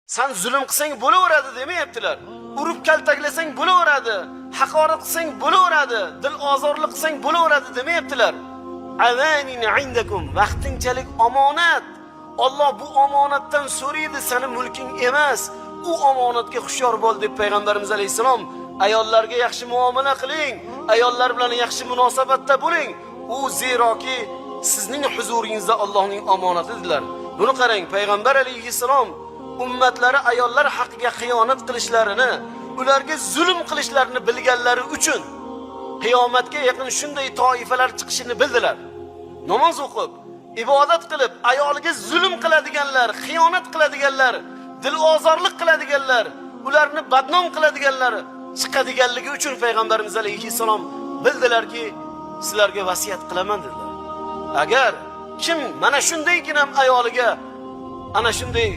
Sen zulm qilsang bo'laveradi demayaptilar. Urib kaltaklasang bo'laveradi, haqorat qilsang bo'laveradi, dil ozorlik qilsang bo'laveradi demayaptilar. Avanin indakum, vaqtinchalik omonat. Alloh bu omonatdan so'raydi, seni mulking emas. U omonatga xushyor bo'l deb payg'ambarimiz alayhisalom ayollarga yaxshi muomala qiling, ayollar bilan yaxshi munosabatda bo'ling. U zeroki sizning huzuringizda Allohning omonati dedilar. Buni qarang, payg'ambar alayhisalom ummatlari ayollar haqqiga xiyonat qilishlarini, ularga zulm qilishlarini bilganlari uchun qiyomatga yaqin shunday toifalar chiqishini bildilar. Namoz o'qib, ibodat qilib, ayoliga zulm qiladiganlar, xiyonat qiladiganlar, dilozorlik qiladiganlar, ularni badnom qiladiganlar chiqadiganligi uchun payg'ambarimiz alayhisalom bildilarki, sizlarga vasiyat qilaman dedilar. Agar kim mana shundaygina ayoliga ana shunday